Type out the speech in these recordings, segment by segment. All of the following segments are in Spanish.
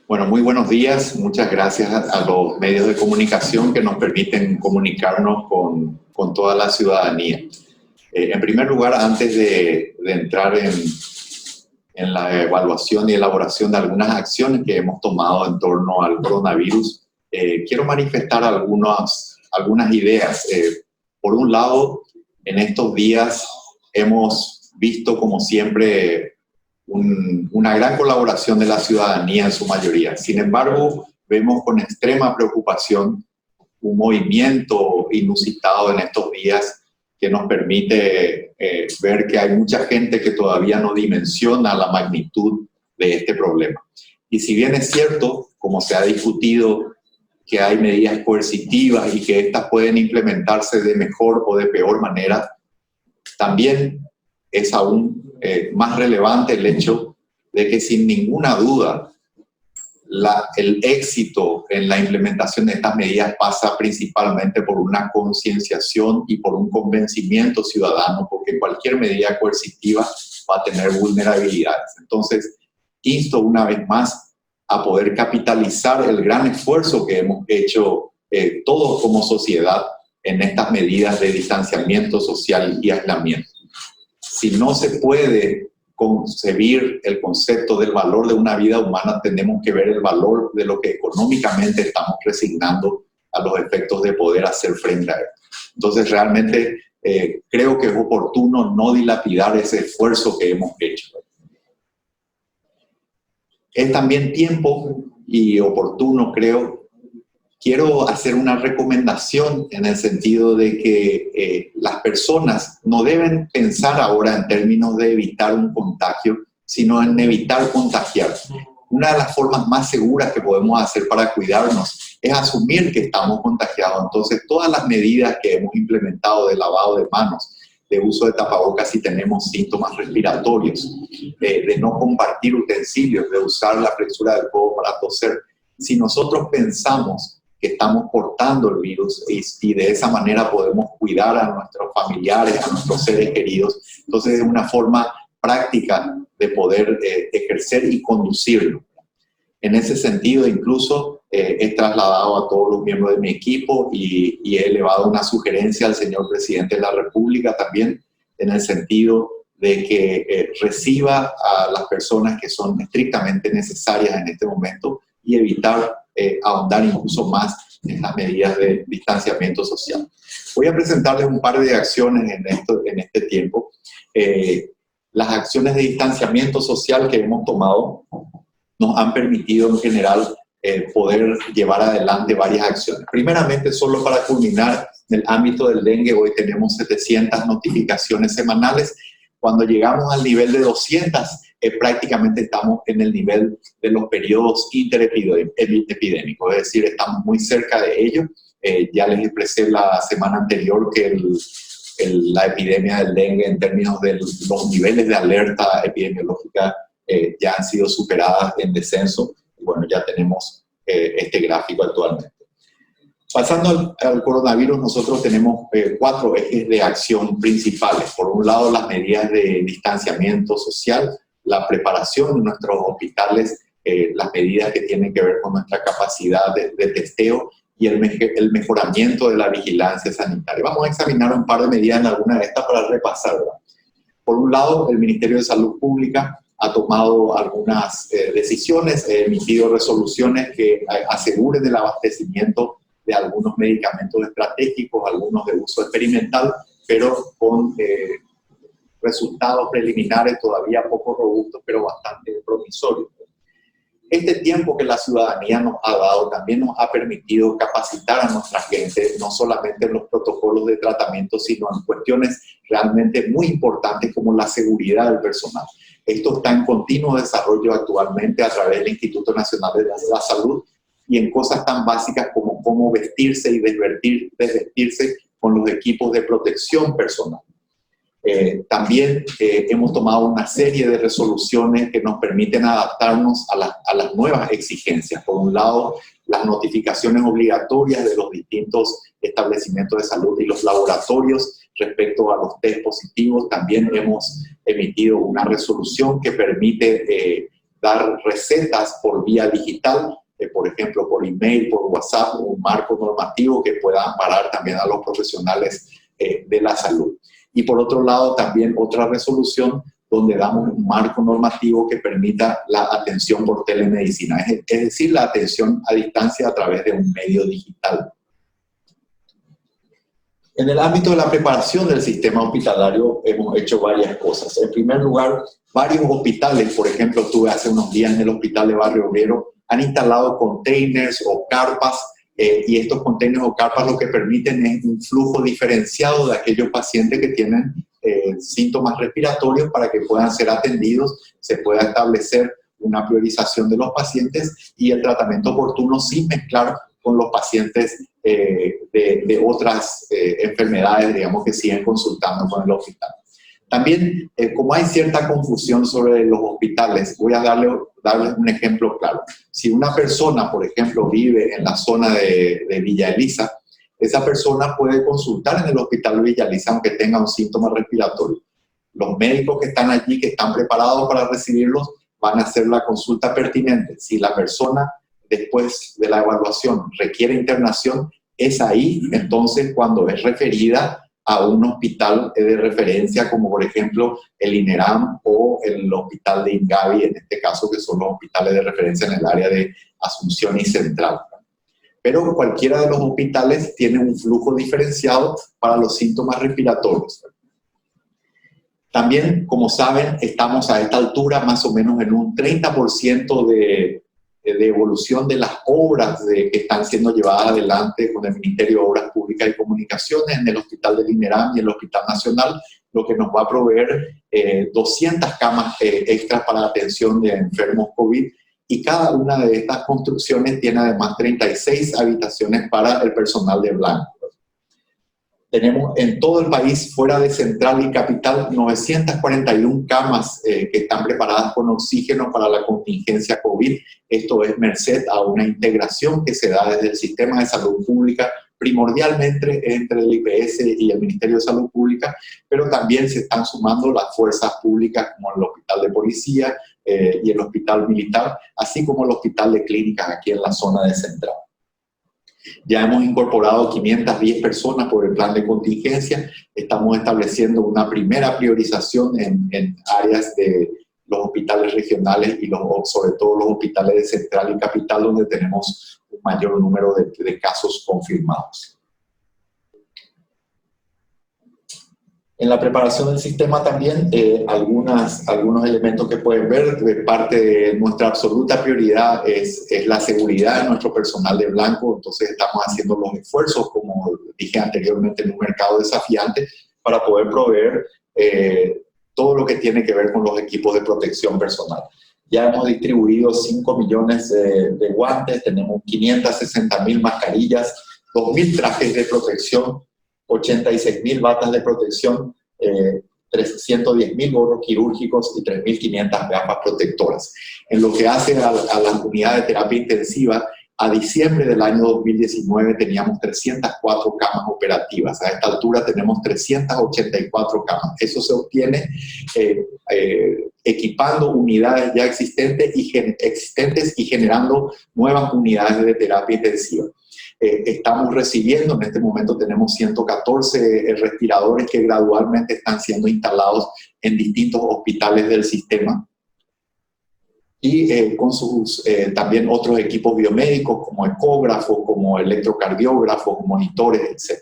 Bueno, muy buenos días. Muchas gracias a los medios de comunicación que nos permiten comunicarnos con toda la ciudadanía. En primer lugar, antes de entrar en la evaluación y elaboración de algunas acciones que hemos tomado en torno al coronavirus, quiero manifestar algunas ideas. Por un lado, en estos días hemos visto, como siempre, una gran colaboración de la ciudadanía en su mayoría. Sin embargo, vemos con extrema preocupación un movimiento inusitado en estos días que nos permite ver que hay mucha gente que todavía no dimensiona la magnitud de este problema. Y si bien es cierto, como se ha discutido, que hay medidas coercitivas y que estas pueden implementarse de mejor o de peor manera, también es aún más relevante el hecho de que sin ninguna duda el éxito en la implementación de estas medidas pasa principalmente por una concienciación y por un convencimiento ciudadano, porque cualquier medida coercitiva va a tener vulnerabilidades. Entonces, insto una vez más a poder capitalizar el gran esfuerzo que hemos hecho todos como sociedad en estas medidas de distanciamiento social y aislamiento. Si no se puede concebir el concepto del valor de una vida humana, tenemos que ver el valor de lo que económicamente estamos resignando a los efectos de poder hacer frente a él. Entonces, realmente creo que es oportuno no dilapidar ese esfuerzo que hemos hecho. Es también tiempo y oportuno, quiero hacer una recomendación en el sentido de que las personas no deben pensar ahora en términos de evitar un contagio, sino en evitar contagiar. Una de las formas más seguras que podemos hacer para cuidarnos es asumir que estamos contagiados. Entonces, todas las medidas que hemos implementado de lavado de manos, de uso de tapabocas si tenemos síntomas respiratorios, de no compartir utensilios, de usar la flexura del codo para toser, si nosotros pensamos que estamos portando el virus y de esa manera podemos cuidar a nuestros familiares, a nuestros seres queridos, entonces es una forma práctica de poder ejercer y conducirlo. En ese sentido, incluso he trasladado a todos los miembros de mi equipo y he elevado una sugerencia al señor presidente de la República también, en el sentido de que reciba a las personas que son estrictamente necesarias en este momento y evitar ahondar incluso más en las medidas de distanciamiento social. Voy a presentarles un par de acciones en este tiempo. Las acciones de distanciamiento social que hemos tomado nos han permitido en general poder llevar adelante varias acciones. Primeramente, solo para culminar, en el ámbito del dengue, hoy tenemos 700 notificaciones semanales. Cuando llegamos al nivel de 200, prácticamente estamos en el nivel de los periodos interepidémicos, es decir, estamos muy cerca de ello. Ya les expresé la semana anterior que la epidemia del dengue en términos de los niveles de alerta epidemiológica ya han sido superadas en descenso. Y bueno, ya tenemos este gráfico actualmente. Pasando al coronavirus, nosotros tenemos 4 ejes de acción principales. Por un lado, las medidas de distanciamiento social, la preparación de nuestros hospitales, las medidas que tienen que ver con nuestra capacidad de testeo y el mejoramiento de la vigilancia sanitaria. Vamos a examinar un par de medidas en alguna de estas para repasar, ¿verdad? Por un lado, el Ministerio de Salud Pública ha tomado algunas decisiones, ha emitido resoluciones que aseguren el abastecimiento de algunos medicamentos estratégicos, algunos de uso experimental, pero con resultados preliminares todavía poco robustos, pero bastante promisorios. Este tiempo que la ciudadanía nos ha dado también nos ha permitido capacitar a nuestra gente, no solamente en los protocolos de tratamiento, sino en cuestiones realmente muy importantes como la seguridad del personal. Esto está en continuo desarrollo actualmente a través del Instituto Nacional de la Salud y en cosas tan básicas como cómo vestirse y desvestirse con los equipos de protección personal. También hemos tomado una serie de resoluciones que nos permiten adaptarnos a las nuevas exigencias. Por un lado, las notificaciones obligatorias de los distintos establecimientos de salud y los laboratorios respecto a los test positivos. También hemos emitido una resolución que permite dar recetas por vía digital, por ejemplo, por email, por WhatsApp, un marco normativo que pueda amparar también a los profesionales de la salud. Y por otro lado, también otra resolución donde damos un marco normativo que permita la atención por telemedicina, es decir, la atención a distancia a través de un medio digital. En el ámbito de la preparación del sistema hospitalario hemos hecho varias cosas. En primer lugar, varios hospitales, por ejemplo, estuve hace unos días en el hospital de Barrio Obrero, han instalado containers o carpas, y estos containers o carpas lo que permiten es un flujo diferenciado de aquellos pacientes que tienen síntomas respiratorios para que puedan ser atendidos, se pueda establecer una priorización de los pacientes y el tratamiento oportuno sin mezclar con los pacientes de otras enfermedades, digamos, que siguen consultando con el hospital. También, como hay cierta confusión sobre los hospitales, voy a darles un ejemplo claro. Si una persona, por ejemplo, vive en la zona de Villa Elisa, esa persona puede consultar en el hospital de Villa Elisa aunque tenga un síntoma respiratorio. Los médicos que están allí, que están preparados para recibirlos, van a hacer la consulta pertinente. Si la persona, después de la evaluación, requiere internación, es ahí, entonces, cuando es referida a un hospital de referencia, como por ejemplo el INERAM o el hospital de Ingavi, en este caso, que son los hospitales de referencia en el área de Asunción y Central. Pero cualquiera de los hospitales tiene un flujo diferenciado para los síntomas respiratorios. También, como saben, estamos a esta altura más o menos en un 30% de evolución de las obras que están siendo llevadas adelante con el Ministerio de Obras Públicas y Comunicaciones en el Hospital del INERAM y el Hospital Nacional, lo que nos va a proveer 200 camas extras para atención de enfermos COVID, y cada una de estas construcciones tiene además 36 habitaciones para el personal de Blanco. Tenemos en todo el país, fuera de Central y Capital, 941 camas que están preparadas con oxígeno para la contingencia COVID. Esto es merced a una integración que se da desde el sistema de salud pública, primordialmente entre el IPS y el Ministerio de Salud Pública, pero también se están sumando las fuerzas públicas como el Hospital de Policía y el Hospital Militar, así como el Hospital de Clínicas aquí en la zona de Central. Ya hemos incorporado 510 personas por el plan de contingencia. Estamos estableciendo una primera priorización en áreas de los hospitales regionales y sobre todo los hospitales de Central y Capital, donde tenemos un mayor número de casos confirmados. En la preparación del sistema también, algunos elementos que pueden ver, de parte de nuestra absoluta prioridad es la seguridad de nuestro personal de Blanco. Entonces estamos haciendo los esfuerzos, como dije anteriormente, en un mercado desafiante para poder proveer todo lo que tiene que ver con los equipos de protección personal. Ya hemos distribuido 5 millones de guantes, tenemos 560.000 mascarillas, 2.000 trajes de protección, 86.000 batas de protección, 310.000 gorros quirúrgicos y 3.500 gafas protectoras. En lo que hace a la unidad de terapia intensiva, a diciembre del año 2019 teníamos 304 camas operativas. A esta altura tenemos 384 camas. Eso se obtiene equipando unidades ya existentes y generando nuevas unidades de terapia intensiva. Estamos recibiendo, en este momento tenemos 114 respiradores que gradualmente están siendo instalados en distintos hospitales del sistema, y con sus también otros equipos biomédicos como ecógrafos, como electrocardiógrafos, monitores, etc.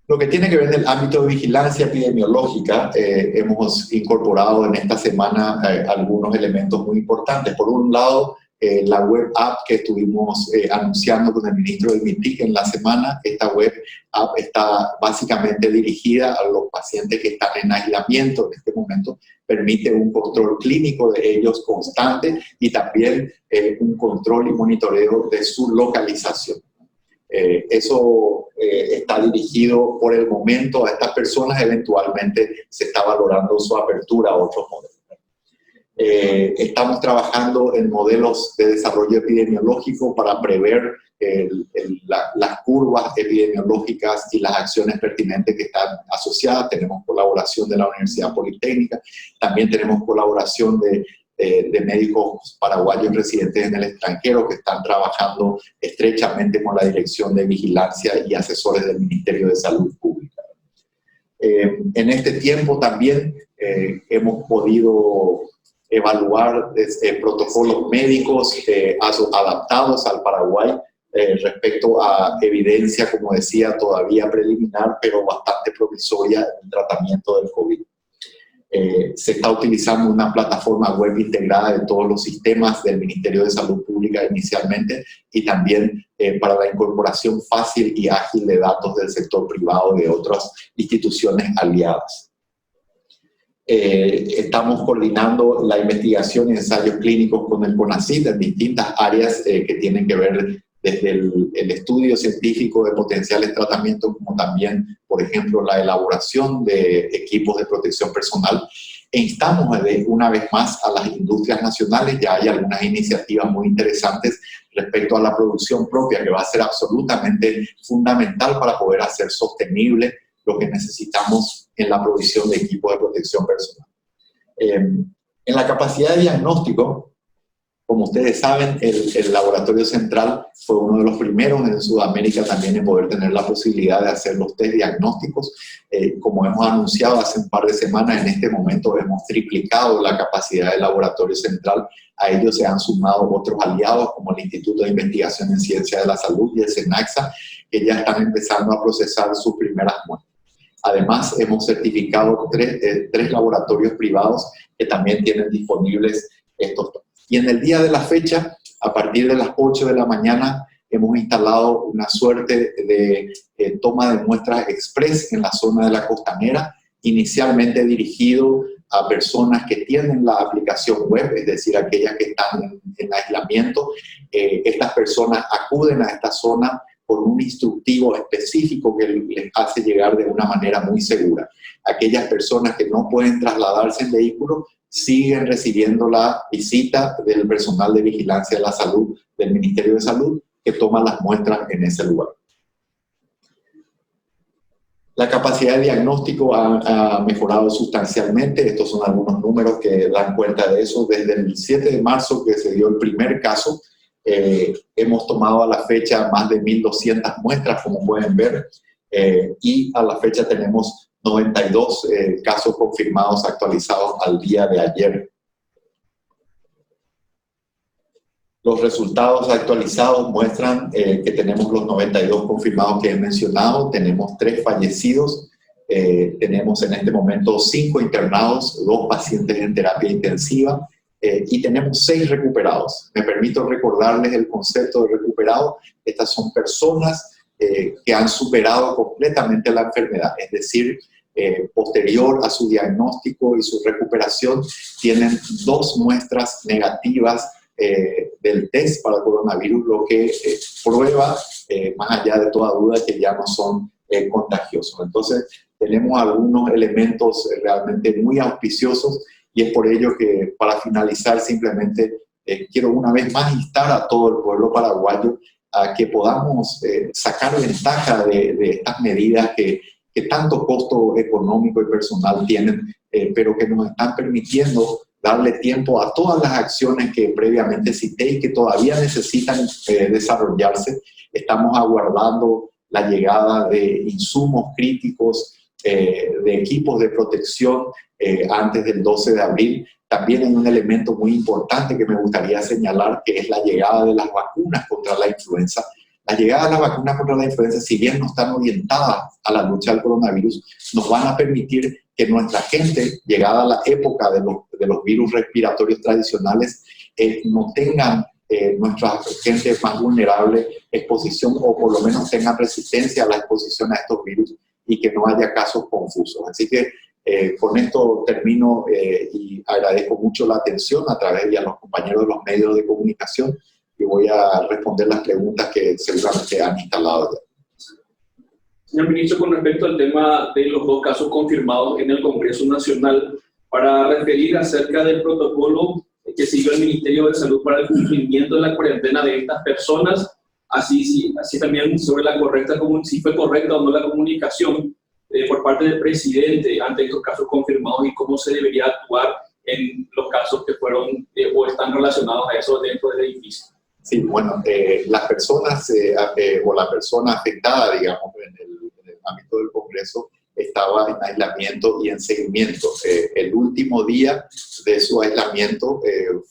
Lo que tiene que ver en el ámbito de vigilancia epidemiológica, hemos incorporado en esta semana algunos elementos muy importantes. Por un lado, la web app que estuvimos anunciando con el ministro del MINTIC en la semana. Esta web app está básicamente dirigida a los pacientes que están en aislamiento en este momento. Permite un control clínico de ellos constante y también un control y monitoreo de su localización. Eso está dirigido por el momento a estas personas. Eventualmente se está valorando su apertura a otros modelos. Estamos trabajando en modelos de desarrollo epidemiológico para prever las curvas epidemiológicas y las acciones pertinentes que están asociadas. Tenemos colaboración de la Universidad Politécnica, también tenemos colaboración de médicos paraguayos residentes en el extranjero que están trabajando estrechamente con la Dirección de Vigilancia y asesores del Ministerio de Salud Pública. En este tiempo también hemos podido evaluar protocolos médicos adaptados al Paraguay respecto a evidencia, como decía, todavía preliminar, pero bastante provisoria en el tratamiento del COVID. Se está utilizando una plataforma web integrada de todos los sistemas del Ministerio de Salud Pública inicialmente y también para la incorporación fácil y ágil de datos del sector privado de otras instituciones aliadas. Estamos coordinando la investigación y ensayos clínicos con el CONACYT en distintas áreas que tienen que ver desde el estudio científico de potenciales tratamientos, como también, por ejemplo, la elaboración de equipos de protección personal. E instamos una vez más a las industrias nacionales. Ya hay algunas iniciativas muy interesantes respecto a la producción propia, que va a ser absolutamente fundamental para poder hacer sostenible lo que necesitamos en la provisión de equipos de protección personal. En la capacidad de diagnóstico, como ustedes saben, el Laboratorio Central fue uno de los primeros en Sudamérica también en poder tener la posibilidad de hacer los test diagnósticos. Como hemos anunciado hace un par de semanas, en este momento hemos triplicado la capacidad del Laboratorio Central. A ellos se han sumado otros aliados como el Instituto de Investigación en Ciencia de la Salud y el SENACSA, que ya están empezando a procesar sus primeras muestras. Además, hemos certificado tres laboratorios privados que también tienen disponibles estos datos. Y en el día de la fecha, a partir de las 8 de la mañana, hemos instalado una suerte de toma de muestras express en la zona de la Costanera, inicialmente dirigido a personas que tienen la aplicación web, es decir, aquellas que están en aislamiento. Estas personas acuden a esta zona con un instructivo específico que les hace llegar de una manera muy segura. Aquellas personas que no pueden trasladarse en vehículo siguen recibiendo la visita del personal de vigilancia de la salud del Ministerio de Salud, que toma las muestras en ese lugar. La capacidad de diagnóstico ha mejorado sustancialmente. Estos son algunos números que dan cuenta de eso. Desde el 7 de marzo, que se dio el primer caso, hemos tomado a la fecha más de 1.200 muestras, como pueden ver, y a la fecha tenemos 92 casos confirmados actualizados al día de ayer. Los resultados actualizados muestran que tenemos los 92 confirmados que he mencionado, tenemos 3 fallecidos, tenemos en este momento 5 internados, 2 pacientes en terapia intensiva, y tenemos 6 recuperados. Me permito recordarles el concepto de recuperado. Estas son personas que han superado completamente la enfermedad, es decir, posterior a su diagnóstico y su recuperación, tienen 2 muestras negativas del test para coronavirus, lo que prueba, más allá de toda duda, que ya no son contagiosos. Entonces, tenemos algunos elementos realmente muy auspiciosos, y es por ello que, para finalizar, simplemente quiero una vez más instar a todo el pueblo paraguayo a que podamos sacar ventaja de estas medidas que tanto costo económico y personal tienen, pero que nos están permitiendo darle tiempo a todas las acciones que previamente cité y que todavía necesitan desarrollarse. Estamos aguardando la llegada de insumos críticos, de equipos de protección antes del 12 de abril. También hay un elemento muy importante que me gustaría señalar, que es la llegada de las vacunas contra la influenza. La llegada de las vacunas contra la influenza, si bien no están orientadas a la lucha del coronavirus, nos van a permitir que nuestra gente, llegada a la época de los virus respiratorios tradicionales, no tengan nuestra gente más vulnerable exposición, o por lo menos tengan resistencia a la exposición a estos virus, y que no haya casos confusos. Así que con esto termino y agradezco mucho la atención a través de los compañeros de los medios de comunicación, y voy a responder las preguntas que seguramente han instalado ya. Señor Ministro, con respecto al tema de los 2 casos confirmados en el Congreso Nacional, para referir acerca del protocolo que siguió el Ministerio de Salud para el cumplimiento de la cuarentena de estas personas, así también sobre si fue correcta o no la comunicación por parte del presidente ante estos casos confirmados y cómo se debería actuar en los casos que fueron o están relacionados a eso dentro del edificio. Sí, bueno, las personas o la persona afectada, digamos, en el ámbito del Congreso, estaba en aislamiento y en seguimiento. El último día de su aislamiento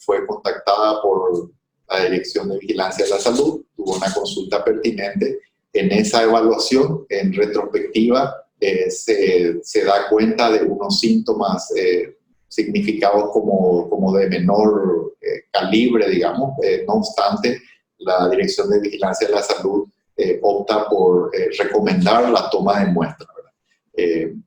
fue contactada por la Dirección de Vigilancia de la Salud, tuvo una consulta pertinente. En esa evaluación, en retrospectiva, se da cuenta de unos síntomas significados como de menor calibre, digamos. No obstante, la Dirección de Vigilancia de la Salud opta por recomendar la toma de muestra.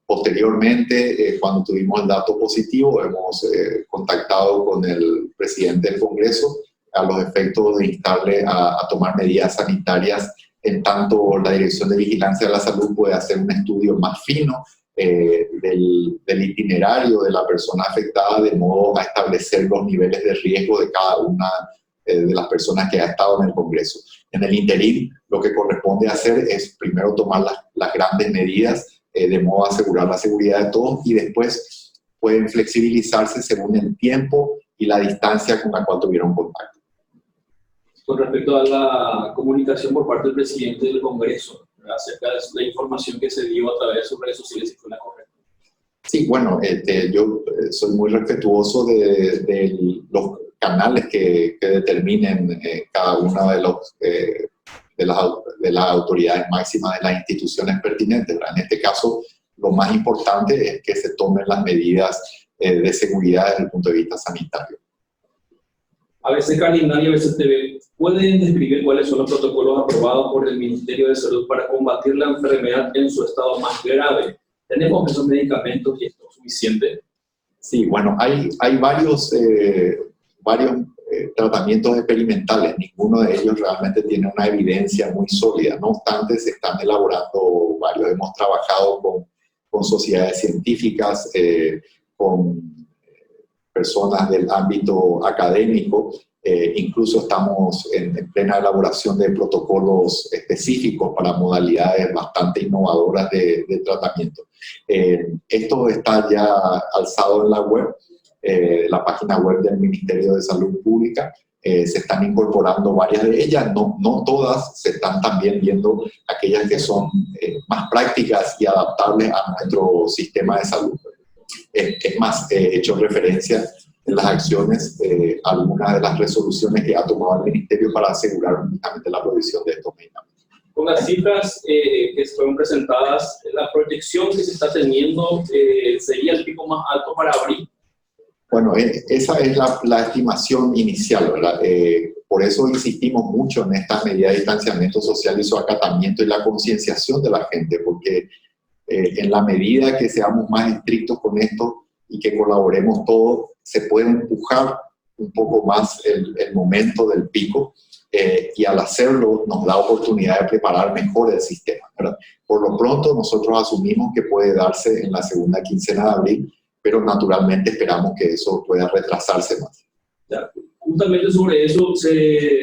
Posteriormente, cuando tuvimos el dato positivo, hemos contactado con el presidente del Congreso a los efectos de instarle a tomar medidas sanitarias, en tanto la Dirección de Vigilancia de la Salud puede hacer un estudio más fino del itinerario de la persona afectada, de modo a establecer los niveles de riesgo de cada una de las personas que ha estado en el Congreso. En el interín, lo que corresponde hacer es primero tomar las grandes medidas de modo a asegurar la seguridad de todos, y después pueden flexibilizarse según el tiempo y la distancia con la cual tuvieron contacto. Con respecto a la comunicación por parte del presidente del Congreso, acerca de la información que se dio a través de sus redes sociales, si fue la correcta. Sí, bueno, yo soy muy respetuoso de los canales que determinen cada una de las autoridades máximas de las instituciones pertinentes. En este caso, lo más importante es que se tomen las medidas de seguridad desde el punto de vista sanitario. A veces Karina y a veces TV, ¿pueden describir cuáles son los protocolos aprobados por el Ministerio de Salud para combatir la enfermedad en su estado más grave? ¿Tenemos esos medicamentos y esto es suficiente? Sí, bueno, hay varios tratamientos experimentales. Ninguno de ellos realmente tiene una evidencia muy sólida. No obstante, se están elaborando varios. Hemos trabajado con sociedades científicas, con personas del ámbito académico. Incluso estamos en plena elaboración de protocolos específicos para modalidades bastante innovadoras de tratamiento. Esto está ya alzado en la web, la página web del Ministerio de Salud Pública. Se están incorporando varias de ellas, no todas, se están también viendo aquellas que son más prácticas y adaptables a nuestro sistema de salud. Es más, he hecho referencia en las acciones a algunas de las resoluciones que ha tomado el Ministerio para asegurar únicamente la provisión de estos medicamentos. Con las cifras que fueron presentadas, la proyección que se está teniendo sería el pico más alto para abril. Bueno, esa es la estimación inicial, ¿verdad? Por eso insistimos mucho en estas medidas de distanciamiento social y su acatamiento y la concienciación de la gente, porque en la medida que seamos más estrictos con esto y que colaboremos todos, se puede empujar un poco más el momento del pico, y al hacerlo nos da oportunidad de preparar mejor el sistema, ¿verdad? Por lo pronto nosotros asumimos que puede darse en la segunda quincena de abril, pero naturalmente esperamos que eso pueda retrasarse más. Ya, justamente sobre eso,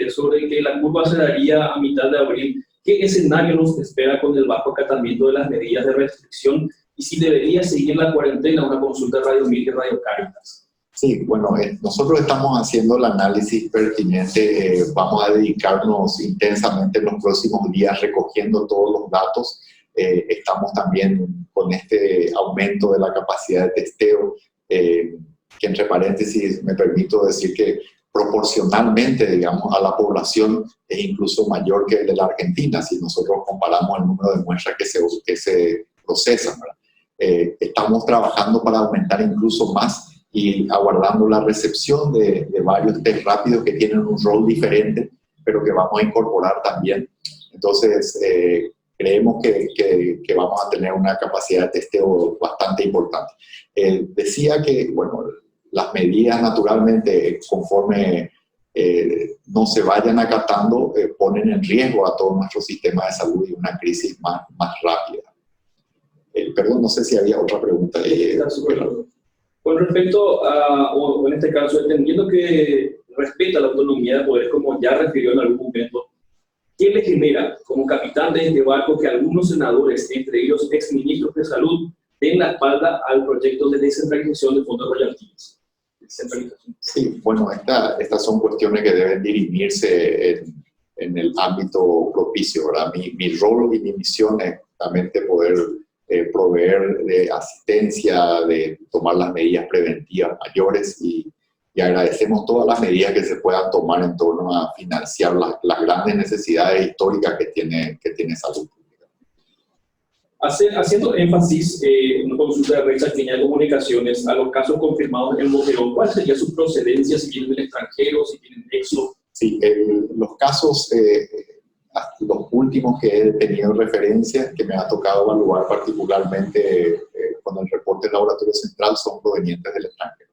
sobre que la curva se daría a mitad de abril, ¿qué escenario nos espera con el bajo acatamiento de las medidas de restricción y si debería seguir la cuarentena, una consulta de Radio 1000 y Radio Cáritas? Sí, bueno, nosotros estamos haciendo el análisis pertinente, vamos a dedicarnos intensamente en los próximos días recogiendo todos los datos. Estamos también con este aumento de la capacidad de testeo, que entre paréntesis me permito decir que proporcionalmente, digamos, a la población es incluso mayor que el de la Argentina, si nosotros comparamos el número de muestras que se procesan, ¿verdad? Estamos trabajando para aumentar incluso más y aguardando la recepción de varios test rápidos que tienen un rol diferente, pero que vamos a incorporar también. Entonces, creemos que vamos a tener una capacidad de testeo bastante importante. Decía que, bueno, las medidas naturalmente, conforme no se vayan acatando, ponen en riesgo a todo nuestro sistema de salud y una crisis más rápida. Perdón, no sé si había otra pregunta. Con respecto a, o en este caso, entendiendo que respeta la autonomía de poder, como ya refirió en algún momento, ¿qué le genera como capitán de este barco que algunos senadores, entre ellos exministros de salud, den la espalda al proyecto de descentralización de fondos royalties? Sí, bueno, estas son cuestiones que deben dirimirse en el ámbito propicio, ¿verdad? Mi rol y mi misión es realmente poder proveer de asistencia, de tomar las medidas preventivas mayores y agradecemos todas las medidas que se puedan tomar en torno a financiar las grandes necesidades históricas que tiene salud pública. Haciendo énfasis en una consulta de Recha Cliña de Comunicaciones a los casos confirmados en Boquerón, ¿cuál sería su procedencia, si vienen del extranjero, si tienen nexo? Sí, los casos, los últimos que he tenido referencia, que me ha tocado evaluar particularmente con el reporte del Laboratorio Central, son provenientes del extranjero.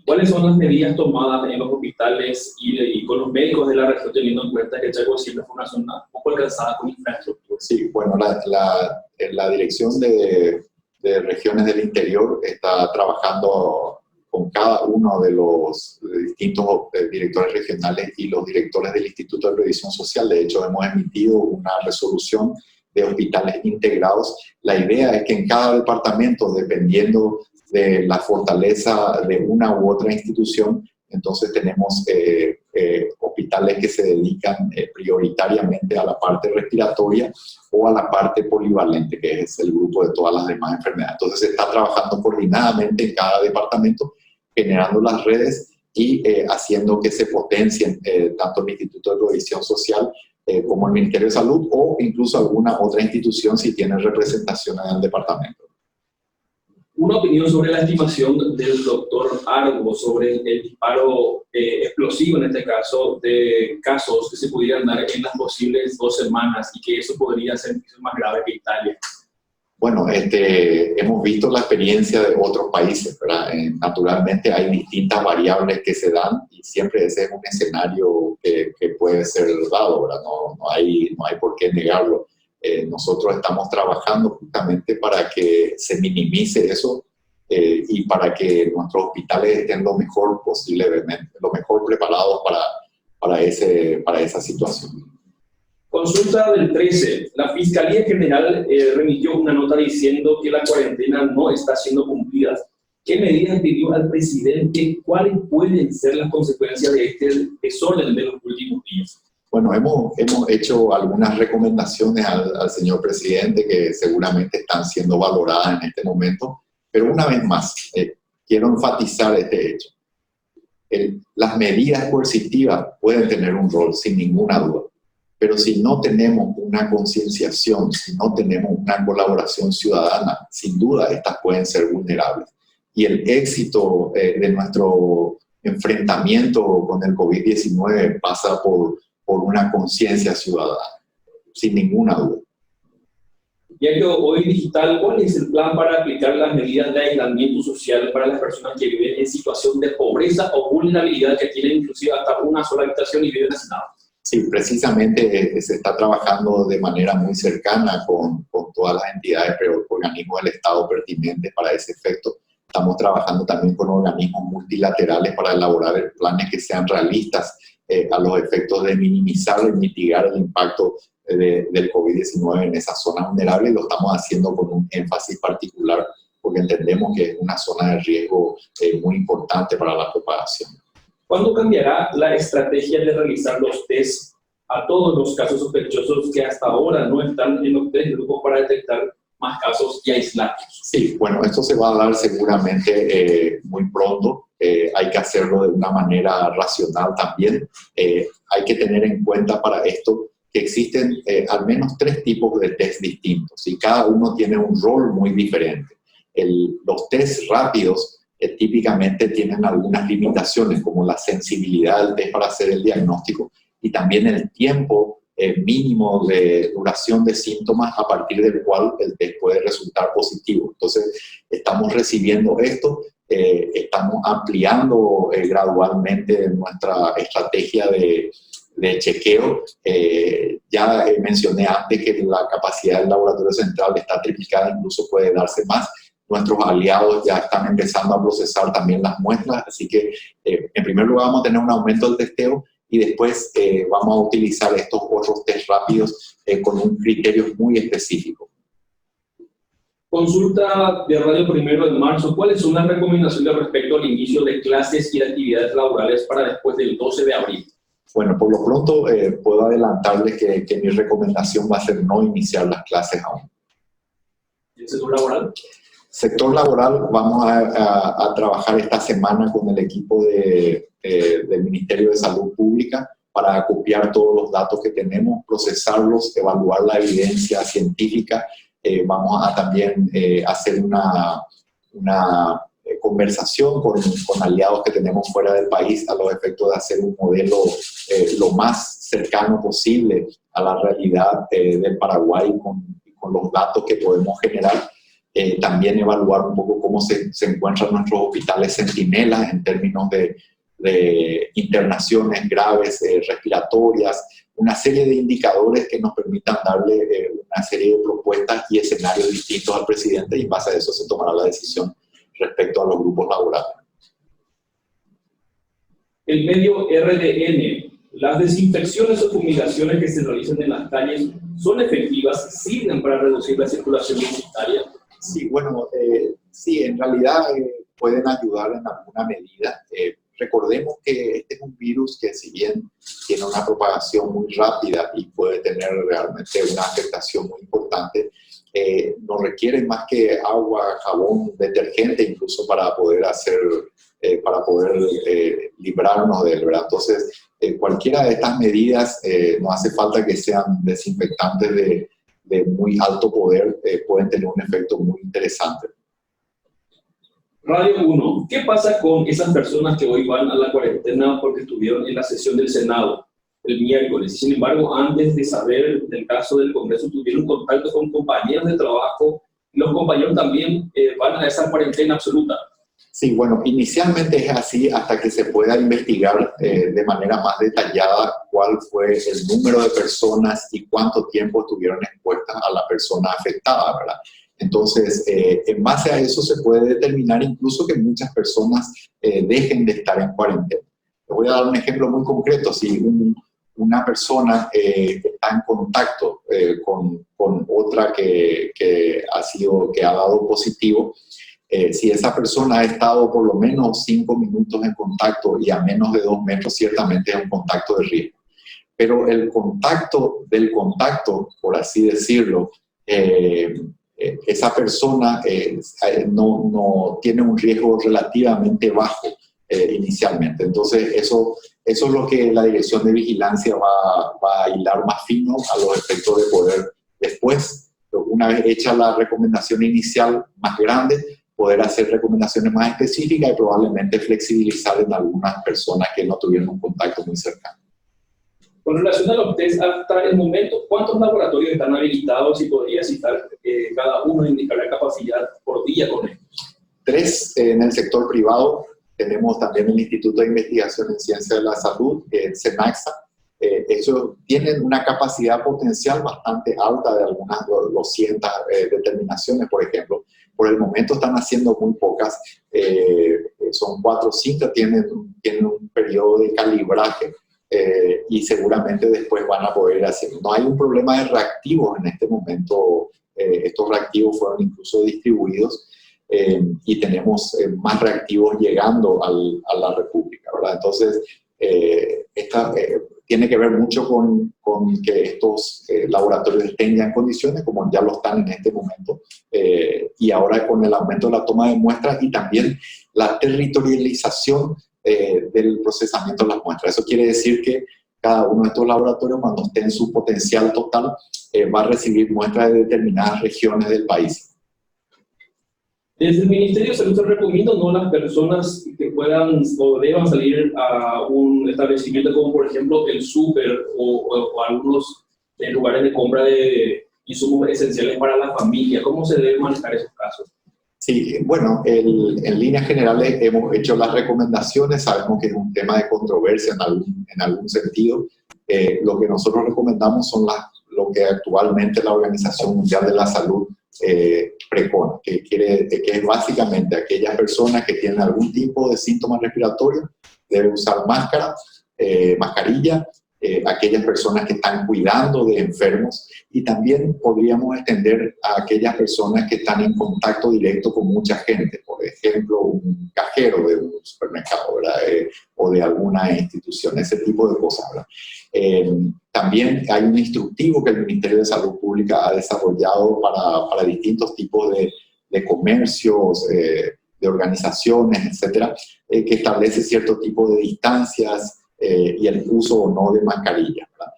¿Cuáles son las medidas tomadas en los hospitales y con los médicos de la región, teniendo en cuenta que Chaco siempre fue una zona poco alcanzada con infraestructura? Sí, bueno, la Dirección de Regiones del Interior está trabajando con cada uno de los distintos directores regionales y los directores del Instituto de Previsión Social. De hecho, hemos emitido una resolución de hospitales integrados. La idea es que en cada departamento, dependiendo de la fortaleza de una u otra institución, entonces tenemos hospitales que se dedican prioritariamente a la parte respiratoria o a la parte polivalente, que es el grupo de todas las demás enfermedades. Entonces se está trabajando coordinadamente en cada departamento, generando las redes y haciendo que se potencien tanto el Instituto de Provisión Social como el Ministerio de Salud o incluso alguna otra institución si tiene representación en el departamento. Una opinión sobre la estimación del doctor Argo sobre el disparo explosivo, en este caso, de casos que se pudieran dar en las posibles 2 semanas y que eso podría ser más grave que Italia. Bueno, hemos visto la experiencia de otros países, ¿verdad? Naturalmente hay distintas variables que se dan y siempre ese es un escenario que puede ser dado, ¿verdad? No hay por qué negarlo. Nosotros estamos trabajando justamente para que se minimice eso y para que nuestros hospitales estén lo mejor posiblemente, lo mejor preparados para esa situación. Consulta del 13. La Fiscalía General remitió una nota diciendo que la cuarentena no está siendo cumplida. ¿Qué medidas pidió al presidente? ¿Cuáles pueden ser las consecuencias de este desorden de los últimos días? Bueno, hemos hecho algunas recomendaciones al señor presidente que seguramente están siendo valoradas en este momento, pero una vez más, quiero enfatizar este hecho. Las medidas coercitivas pueden tener un rol, sin ninguna duda, pero si no tenemos una concienciación, si no tenemos una colaboración ciudadana, sin duda estas pueden ser vulnerables. Y el éxito de nuestro enfrentamiento con el COVID-19 pasa por una conciencia ciudadana, sin ninguna duda. Ya que hoy digital, ¿cuál es el plan para aplicar las medidas de aislamiento social para las personas que viven en situación de pobreza o vulnerabilidad, que tienen inclusive hasta una sola habitación y viven hacinados? Sí, precisamente se está trabajando de manera muy cercana con todas las entidades, pero organismos del Estado pertinentes para ese efecto. Estamos trabajando también con organismos multilaterales para elaborar planes que sean realistas a los efectos de minimizar y mitigar el impacto del COVID-19 en esa zona vulnerable, y lo estamos haciendo con un énfasis particular porque entendemos que es una zona de riesgo muy importante para la propagación. ¿Cuándo cambiará la estrategia de realizar los test a todos los casos sospechosos que hasta ahora no están en los 3 grupos para detectar más casos y aislarlos? Sí, bueno, esto se va a dar seguramente muy pronto. Hay que hacerlo de una manera racional también. Hay que tener en cuenta para esto que existen al menos 3 tipos de test distintos y cada uno tiene un rol muy diferente. Los test rápidos típicamente tienen algunas limitaciones, como la sensibilidad del test para hacer el diagnóstico y también el tiempo mínimo de duración de síntomas a partir del cual el test puede resultar positivo. Entonces, estamos recibiendo esto, estamos ampliando gradualmente nuestra estrategia de chequeo. Ya mencioné antes que la capacidad del laboratorio central está triplicada, incluso puede darse más. nuestros aliados ya están empezando a procesar también las muestras, así que en primer lugar vamos a tener un aumento del testeo y después vamos a utilizar estos otros test rápidos con un criterio muy específico. Consulta de Radio Primero de Marzo. ¿Cuáles son las recomendaciones respecto al inicio de clases y de actividades laborales para después del 12 de abril? Bueno, por lo pronto puedo adelantarles que mi recomendación va a ser no iniciar las clases aún. ¿El sector laboral? Sector laboral, vamos a trabajar esta semana con el equipo del Ministerio de Salud Pública para acopiar todos los datos que tenemos, procesarlos, evaluar la evidencia científica. Vamos a también hacer una conversación con aliados que tenemos fuera del país a los efectos de hacer un modelo lo más cercano posible a la realidad del Paraguay con los datos que podemos generar. También evaluar un poco cómo se encuentran nuestros hospitales centinelas en términos de internaciones graves, respiratorias, una serie de indicadores que nos permitan darle una serie de propuestas y escenarios distintos al presidente, y en base a eso se tomará la decisión respecto a los grupos laborales. El medio RDN, las desinfecciones o fumigaciones que se realizan en las calles son efectivas, sirven para reducir la circulación comunitaria. Sí, bueno, sí, en realidad pueden ayudar en alguna medida. Recordemos que este es un virus que, si bien tiene una propagación muy rápida y puede tener realmente una afectación muy importante, no requiere más que agua, jabón, detergente incluso para poder librarnos de él, ¿verdad? Entonces, cualquiera de estas medidas, no hace falta que sean desinfectantes de muy alto poder, pueden tener un efecto muy interesante. Radio 1, ¿qué pasa con esas personas que hoy van a la cuarentena porque estuvieron en la sesión del Senado el miércoles? Sin embargo, antes de saber del caso del Congreso, tuvieron contacto con compañeros de trabajo. Los compañeros también van a esa cuarentena absoluta. Sí, bueno, inicialmente es así hasta que se pueda investigar de manera más detallada cuál fue el número de personas y cuánto tiempo estuvieron expuestas a la persona afectada, ¿verdad? Entonces, en base a eso se puede determinar incluso que muchas personas dejen de estar en cuarentena. Les voy a dar un ejemplo muy concreto. Si una persona está en contacto con otra que ha dado positivo, si esa persona ha estado por lo menos 5 minutos en contacto y a menos de 2 metros, ciertamente es un contacto de riesgo. Pero el contacto del contacto, por así decirlo, esa persona no tiene un riesgo relativamente bajo inicialmente. Entonces, eso es lo que la Dirección de Vigilancia va a hilar más fino a los efectos de poder después, una vez hecha la recomendación inicial más grande, poder hacer recomendaciones más específicas y probablemente flexibilizar en algunas personas que no tuvieron un contacto muy cercano. Con relación a los test, hasta el momento, ¿cuántos laboratorios están habilitados y podría citar cada uno, indicar la capacidad por día con estos? 3 en el sector privado. Tenemos también el Instituto de Investigación en Ciencia de la Salud, el CENAXA. Ellos tienen una capacidad potencial bastante alta de algunas 200 determinaciones, por ejemplo. Por el momento están haciendo muy pocas, son 4 o 5, tienen un periodo de calibraje. Y seguramente después van a poder hacer. No hay un problema de reactivos en este momento. Estos reactivos fueron incluso distribuidos y tenemos más reactivos llegando a la República, ¿verdad? Entonces, tiene que ver mucho con que estos laboratorios estén ya en condiciones, como ya lo están en este momento, y ahora con el aumento de la toma de muestras y también la territorialización del procesamiento de las muestras. Eso quiere decir que cada uno de estos laboratorios, cuando esté en su potencial total, va a recibir muestras de determinadas regiones del país. Desde el Ministerio de Salud se recomienda no las personas que puedan o deban salir a un establecimiento como por ejemplo el súper o algunos lugares de compra de insumos esenciales para la familia. ¿Cómo se debe manejar esos casos? Sí, bueno, en líneas generales hemos hecho las recomendaciones, sabemos que es un tema de controversia en algún sentido. Lo que nosotros recomendamos son lo que actualmente la Organización Mundial de la Salud PRECON, que es básicamente aquellas personas que tienen algún tipo de síntomas respiratorios, deben usar mascarilla, aquellas personas que están cuidando de enfermos, y también podríamos extender a aquellas personas que están en contacto directo con mucha gente, por ejemplo, un cajero de un supermercado, ¿verdad? O de alguna institución, ese tipo de cosas, ¿verdad? También hay un instructivo que el Ministerio de Salud Pública ha desarrollado para distintos tipos de comercios, de organizaciones, etcétera, que establece cierto tipo de distancias y el uso o no de mascarilla, ¿verdad?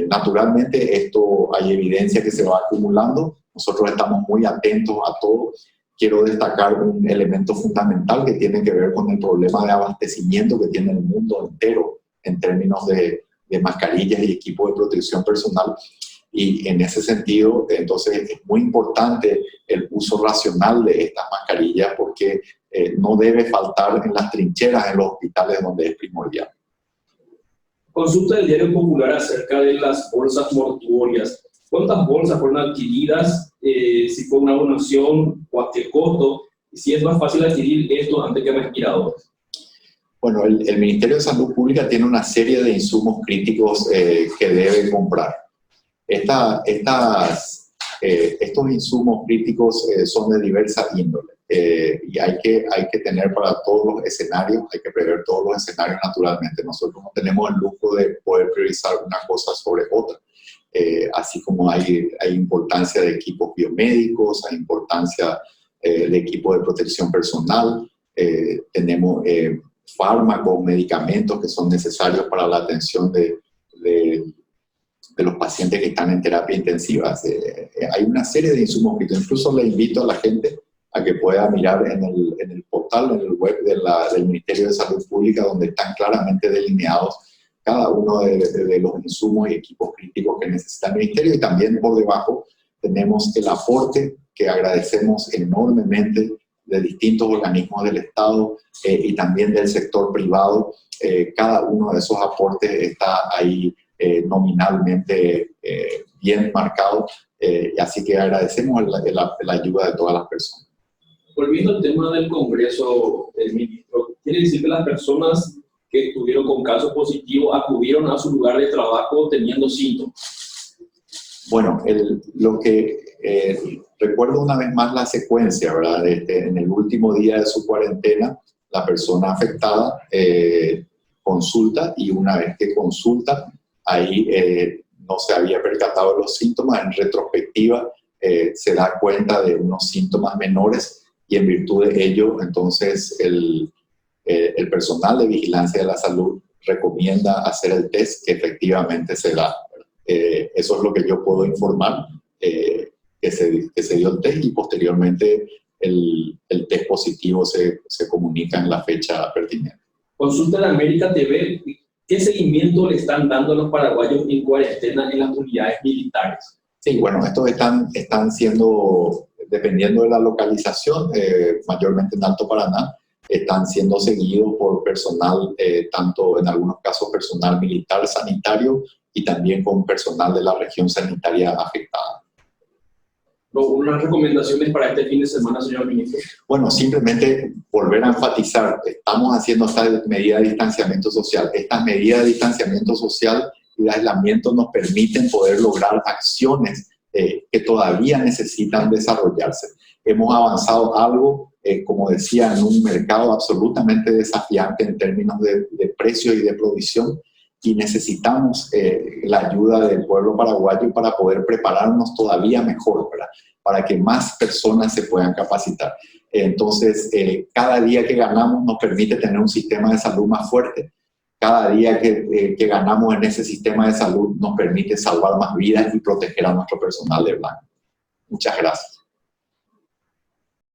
Naturalmente, esto hay evidencia que se va acumulando. Nosotros estamos muy atentos a todo. Quiero destacar un elemento fundamental que tiene que ver con el problema de abastecimiento que tiene el mundo entero en términos de mascarillas y equipos de protección personal. Y en ese sentido, entonces, es muy importante el uso racional de estas mascarillas, porque no debe faltar en las trincheras, en los hospitales, donde es primordial. Consulta del Diario Popular acerca de las bolsas mortuorias. ¿Cuántas bolsas fueron adquiridas? Si fue una donación o a qué costo, y si es más fácil adquirir esto antes que respiradores. Bueno, el Ministerio de Salud Pública tiene una serie de insumos críticos que debe comprar. Estos insumos críticos son de diversa índole, y hay que tener para todos los escenarios, hay que prever todos los escenarios naturalmente. Nosotros no tenemos el lujo de poder priorizar una cosa sobre otra. Así como hay importancia de equipos biomédicos, hay importancia de equipos de protección personal, tenemos fármacos, medicamentos que son necesarios para la atención de los pacientes que están en terapia intensiva. Hay una serie de insumos que incluso le invito a la gente a que pueda mirar en el portal, en el web del Ministerio de Salud Pública, donde están claramente delineados cada uno de los insumos y equipos críticos que necesita el Ministerio. Y también por debajo tenemos el aporte que agradecemos enormemente de distintos organismos del Estado y también del sector privado. Cada uno de esos aportes está ahí nominalmente bien marcado, así que agradecemos la ayuda de todas las personas. Volviendo al tema del Congreso, el ministro, ¿quiere decir que las personas que estuvieron con caso positivo acudieron a su lugar de trabajo teniendo síntomas? Bueno, recuerdo una vez más la secuencia, ¿verdad? En el último día de su cuarentena, la persona afectada consulta, y una vez que consulta, ahí no se había percatado de los síntomas. En retrospectiva, se da cuenta de unos síntomas menores, y en virtud de ello, entonces, el personal de vigilancia de la salud recomienda hacer el test, que efectivamente se da. Eso es lo que yo puedo informar, que se dio el test, y posteriormente el test positivo se comunica en la fecha pertinente. Consulta de América TV, ¿qué seguimiento le están dando a los paraguayos en cuarentena en las unidades militares? Sí, bueno, estos están siendo, dependiendo de la localización, mayormente en Alto Paraná, están siendo seguidos por personal, tanto en algunos casos personal militar sanitario, y también con personal de la región sanitaria afectada. ¿Unas recomendaciones para este fin de semana, señor ministro? Bueno, simplemente volver a enfatizar, estamos haciendo esta medida de distanciamiento social. Estas medidas de distanciamiento social y de aislamiento nos permiten poder lograr acciones que todavía necesitan desarrollarse. Hemos avanzado algo, como decía, en un mercado absolutamente desafiante en términos de precio y de provisión, y necesitamos la ayuda del pueblo paraguayo para poder prepararnos todavía mejor, ¿verdad? Para que más personas se puedan capacitar. Entonces, cada día que ganamos nos permite tener un sistema de salud más fuerte. Cada día que ganamos en ese sistema de salud nos permite salvar más vidas y proteger a nuestro personal de blanco. Muchas gracias.